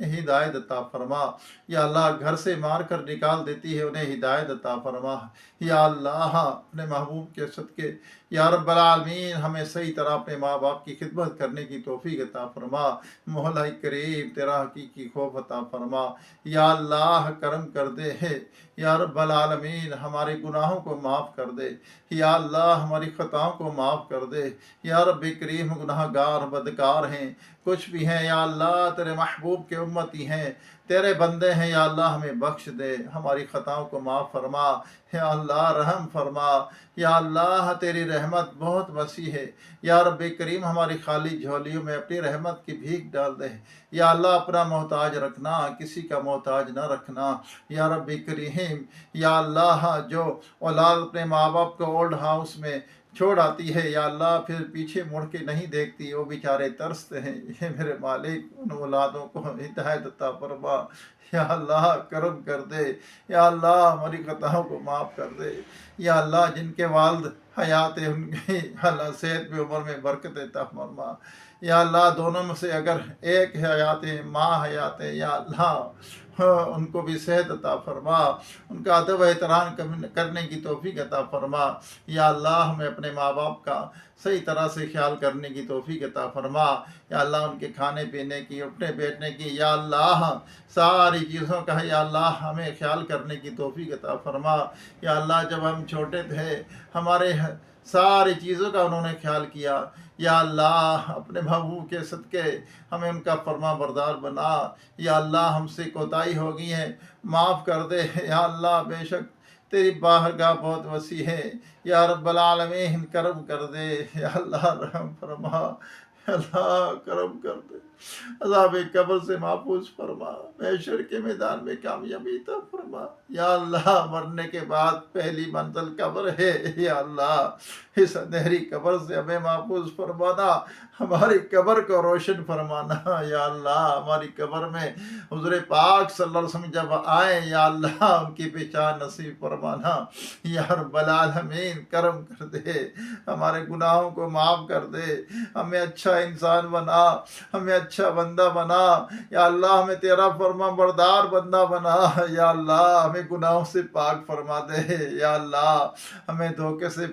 ہدایت عطا فرما۔ یا اللہ گھر سے مار کر نکال دیتی ہے انہیں ہدایت عطا فرما۔ یا اللہ اپنے محبوب کے صدقے یا رب العالمین ہمیں صحیح طرح اپنے ماں باپ کی خدمت کرنے کی توفیق عطا فرما۔ مولا کریم تیرا حقیقی خوف عطا فرما۔ یا اللہ کرم کر دے یا رب العالمین ہمارے گناہوں کو معاف کر دے۔ یا اللہ ہماری خطاؤں کو معاف کر دے۔ یا رب کریم گناہ گار بدکار ہیں، کچھ بھی ہیں یا اللہ تیرے محبوب کے امتی ہیں، تیرے بندے ہیں، یا اللہ ہمیں بخش دے، ہماری خطاؤں کو معاف فرما۔ یا اللہ رحم فرما۔ یا اللہ تیری رحمت بہت وسیع ہے، یا رب کریم ہماری خالی جھولیوں میں اپنی رحمت کی بھیک ڈال دے۔ یا اللہ اپنا محتاج رکھنا، کسی کا محتاج نہ رکھنا۔ یا رب کریم یا اللہ جو اولاد اپنے ماں باپ کو اولڈ ہاؤس میں چھوڑ آتی ہے، یا اللہ پھر پیچھے مڑ کے نہیں دیکھتی، وہ بیچارے ترستے ہیں، یہ میرے مالک ان اولادوں کو ہدایت عطا فرما۔ یا اللہ کرم کر دے۔ یا اللہ ہماری خطاؤں کو معاف کر دے۔ یا اللہ جن کے والد حیات ہے ان کی اللہ صحت میں عمر میں برکت عطا فرما۔ یا اللہ دونوں میں سے اگر ایک حیات ہے، ماں حیات ہے، یا اللہ ان کو بھی صحت عطا فرما، ان کا ادب و احترام کرنے کی توفیق عطا فرما۔ یا اللہ ہمیں اپنے ماں باپ کا صحیح طرح سے خیال کرنے کی توفیق عطا فرما۔ یا اللہ ان کے کھانے پینے کی، اٹھنے بیٹھنے کی، یا اللہ ساری چیزوں کا یا اللہ ہمیں خیال کرنے کی توفیق عطا فرما۔ یا اللہ جب ہم چھوٹے تھے ہمارے ساری چیزوں کا انہوں نے خیال کیا، یا اللہ اپنے محبوب کے صدقے ہمیں ان کا فرما بردار بنا۔ یا اللہ ہم سے کوتاہی ہو گئی ہے، معاف کر دے۔ یا اللہ بے شک تیری بارگاہ بہت وسیع ہے، یا رب العالمین کرم کر دے۔ یا اللہ رحم فرما۔ یا اللہ کرم کر دے، عذاب قبر سے محفوظ فرما، محشر کے میدان میں کامیابی عطا فرما۔ یا اللہ مرنے کے بعد پہلی منزل قبر ہے، یا اللہ اس اندھیری قبر سے ہمیں محفوظ فرمانا، ہماری قبر کو روشن فرمانا۔ یا اللہ ہماری قبر میں حضور پاک صلی اللہ علیہ وسلم جب آئیں، یا اللہ ان کی پہچان نصیب فرمانا۔ یا رب العالمین کرم کر دے، ہمارے گناہوں کو معاف کر دے، ہمیں اچھا انسان بنا، ہمیں اچھا بندہ بنا۔ یا اللہ ہمیں تیرا فرما بردار بندہ بنا۔ یا اللہ ہمیں گناہوں سے پاک فرما دے۔ یا اللہ ہمیں دھوکے سے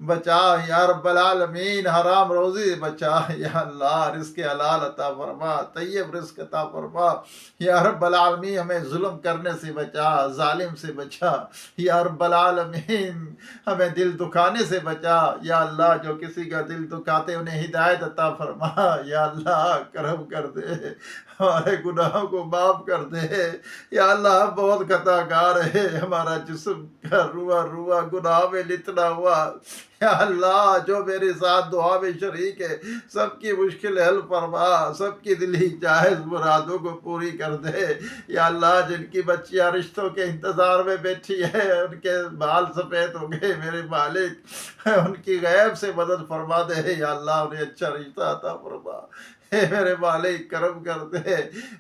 بچا، یا رب العالمین حرام روزی سے بچا۔ یا اللہ رزق حلال عطا فرما، طیب رزق عطا فرما۔ یا رب العالمین ہمیں ظلم کرنے سے بچا، ظالم سے بچا۔ یا رب العالمین ہمیں دل دکھانے سے بچا۔ یا اللہ جو کسی کا دل دکھاتے انہیں ہدایت عطا فرما۔ یا اللہ کرم کر دے، ہمارے گناہوں کو معاف کر دے۔ یا اللہ بہت خطا کار ہے، ہمارا جسم کا روح گناہ میں لتنا ہوا۔ یا اللہ جو میرے ساتھ دعا میں شریک ہے سب کی مشکل حل فرما، سب کی دلی جائز مرادوں کو پوری کر دے۔ یا اللہ جن کی بچیاں رشتوں کے انتظار میں بیٹھی ہے، ان کے بال سفید ہو گئے میرے مالک، ان کی غیب سے مدد فرما دے۔ یا اللہ انہیں اچھا رشتہ عطا فرما۔ اے میرے مالک کرم کر دے،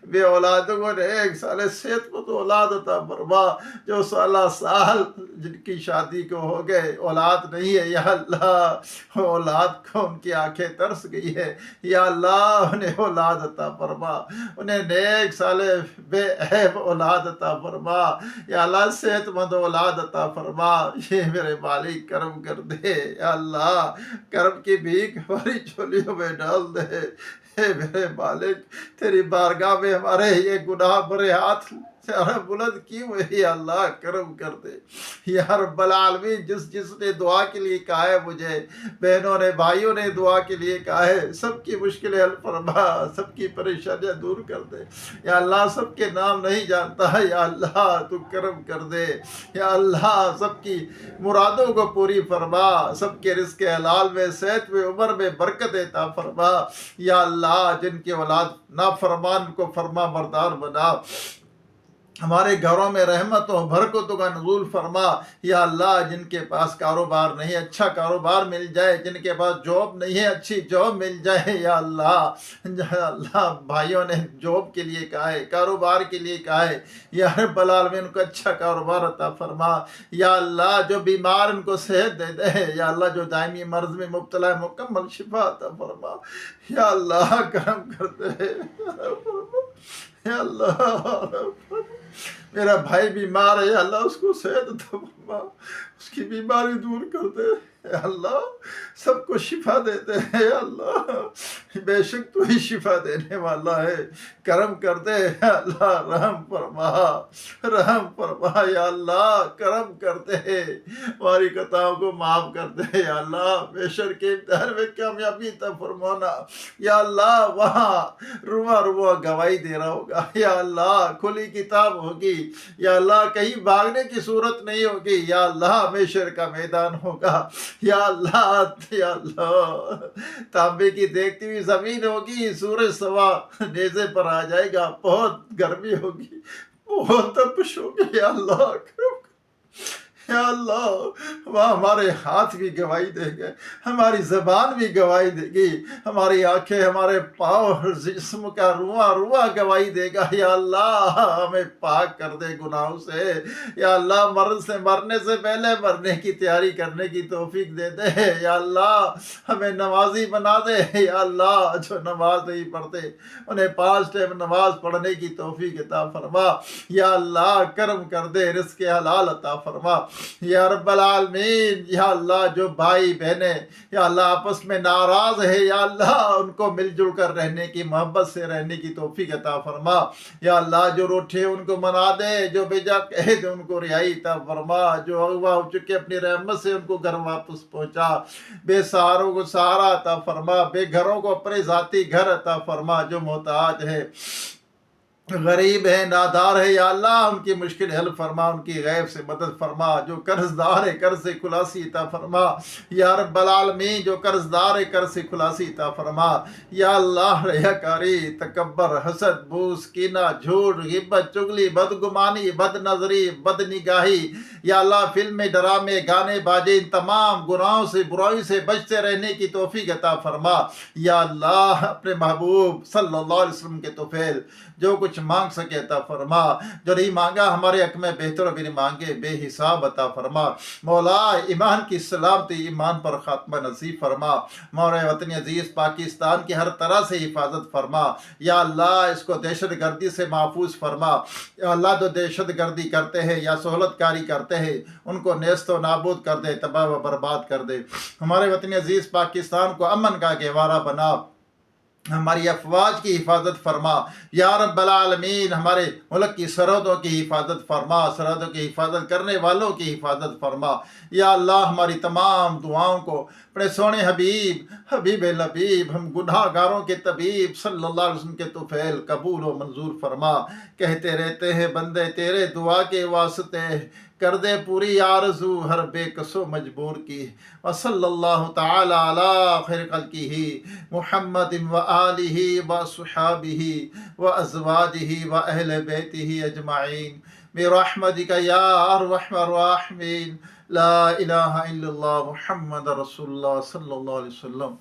بے اولادوں کو ایک سال صحت مند اولاد عطا فرما، جو 16 سال جن کی شادی کو ہو گئے اولاد نہیں ہے، یا اللہ اولاد کو ان کی آنکھیں ترس گئی ہے، یا اللہ انہیں اولاد عطا فرما، انہیں نیک صالح بے عیب اولاد عطا فرما۔ یا اللہ صحت مند اولاد عطا فرما۔ یہ میرے مالک کرم کر دے، یا اللہ کرم کی بھیک ہماری جھولیوں میں ڈال دے۔ اے میرے مالک تیری بارگاہ میں ہمارے یہ گناہ برے ہاتھ بلند کی ہوئے، یا اللہ کرم کر دے۔ یا رب العالمین جس نے دعا کے لیے کہا ہے، مجھے بہنوں نے بھائیوں نے دعا کے لیے کہا ہے، سب کی مشکلیں حل فرما، سب کی پریشانیاں دور کر دے۔ یا اللہ سب کے نام نہیں جانتا ہے، یا اللہ تو کرم کر دے۔ یا اللہ سب کی مرادوں کو پوری فرما، سب کے رزق حلال میں صحت میں عمر میں برکت عطا فرما۔ یا اللہ جن کے اولاد نافرمان کو فرما بردار بنا، ہمارے گھروں میں رحمت و برکتوں کا نزول فرما۔ یا اللہ جن کے پاس کاروبار نہیں، اچھا کاروبار مل جائے، جن کے پاس جاب نہیں ہے اچھی جاب مل جائے۔ یا اللہ بھائیوں نے جاب کے لیے کہا ہے، کاروبار کے لیے کہا ہے، یا رب العالمین ان کو اچھا کاروبار عطا فرما۔ یا اللہ جو بیمار ان کو صحت دے دے، یا اللہ جو دائمی مرض میں مبتلا ہے مکمل شفا عطا فرما۔ یا اللہ کرم کر دے۔ یا اللہ رحم فرما۔ میرا بھائی بیمار ہے، یا اللہ اس کو صحت عطا فرما، اس کی بیماری دور کر دے، یا اللہ سب کو شفا دیتے ہیں، یا اللہ بے شک تو ہی شفا دینے والا ہے، کرم کر دے یا اللہ، رحم فرما، رحم فرما یا اللہ، کرم کر دے، ہماری خطاؤں کو معاف کر دے یا اللہ، بے شک کے امتحان میں کامیابی عطا فرمانا یا اللہ، وہاں روا روا گواہی دے رہا ہوگا یا اللہ، کھلی کتاب ہوگی یا اللہ، کہیں بھاگنے کی صورت نہیں ہوگی یا اللہ، ہمیشہ کا میدان ہوگا یا اللہ، یا اللہ تانبے کی دیکھتی ہوئی زمین ہوگی، سورج سوا نیزے پر آ جائے گا، بہت گرمی ہوگی، بہت تپش ہوگی یا اللہ، یا اللہ وہاں ہمارے ہاتھ بھی گواہی دیں گے، ہماری زبان بھی گواہی دے گی، ہماری آنکھیں، ہمارے پاؤں اور جسم کا رواں رواں گواہی دے گا یا اللہ، ہمیں پاک کر دے گناہوں سے یا اللہ، مرنے سے پہلے مرنے کی تیاری کرنے کی توفیق دے دے یا اللہ، ہمیں نمازی بنا دے یا اللہ، جو نماز نہیں پڑھتے انہیں 5 ٹائم نماز پڑھنے کی توفیق عطا فرما یا اللہ، کرم کر دے، رزق حلال عطا فرما یا رب العالمین یا اللہ، جو بھائی بہنیں یا اللہ آپس میں ناراض ہے یا اللہ، ان کو مل جل کر رہنے کی، محبت سے رہنے کی توفیق عطا فرما یا اللہ، جو روٹھے ان کو منا دے، جو بیجا کہے دے ان کو رہائی عطا فرما، جو اغوا ہو چکے اپنی رحمت سے ان کو گھر واپس پہنچا، بے سہاروں کو سہارا عطا فرما، بے گھروں کو اپنے ذاتی گھر عطا فرما، جو محتاج ہے، غریب ہے، نادار ہے یا اللہ، ان کی مشکل حل فرما، ان کی غیب سے مدد فرما، جو قرض دار ہے قرض سے خلاصی عطا فرما یا رب العالمین، جو قرض دار ہے قرض سے خلاصی عطا فرما یا اللہ، ریاکاری، تکبر، حسد، بوس، کینہ، جھوٹ، غیبت، چغلی، بدگمانی، بد نظری، بد نگاہی یا اللہ، فلمیں، ڈرامے، گانے باجے، ان تمام گناہوں سے، برائی سے بچتے رہنے کی توفیق عطا فرما یا اللہ، اپنے محبوب صلی اللہ علیہ وسلم کے طفیل جو کچھ مانگ سکے عطا فرما، جو نہیں مانگا ہمارے حق میں بہتر بھی نہیں مانگے، بے حساب عطا فرما مولا، ایمان کی سلامتی، ایمان پر خاتمہ نصیب فرما مولا، وطن عزیز پاکستان کی ہر طرح سے حفاظت فرما یا اللہ، اس کو دہشت گردی سے محفوظ فرما یا اللہ، جو دہشت گردی کرتے ہیں یا سہولت کاری کرتے ہیں ان کو نیست و نابود کر دے، تباہ و برباد کر دے، ہمارے وطن عزیز پاکستان کو امن کا گہوارہ بنا، ہماری افواج کی حفاظت فرما یا رب العالمین، ہمارے ملک کی سرحدوں کی حفاظت فرما، سرحدوں کی حفاظت کرنے والوں کی حفاظت فرما یا اللہ، ہماری تمام دعاؤں کو اپنے سونے حبیب لبیب، ہم گناہ گاروں کے طبیب صلی اللہ علیہ وسلم کے طفیل قبول و منظور فرما، کہتے رہتے ہیں بندے تیرے، دعا کے واسطے کر دے پوری آرزو ہر بے کسو مجبور کی، وصلی اللہ تعالی علی خیر خلقہ محمد و آلہ و صحابہ و ازواجہ و اہل بیتہ اجمعین برحمتک یا ارحم الراحمین، لا الہ الا اللہ محمد رسول اللہ صلی اللہ علیہ وسلم۔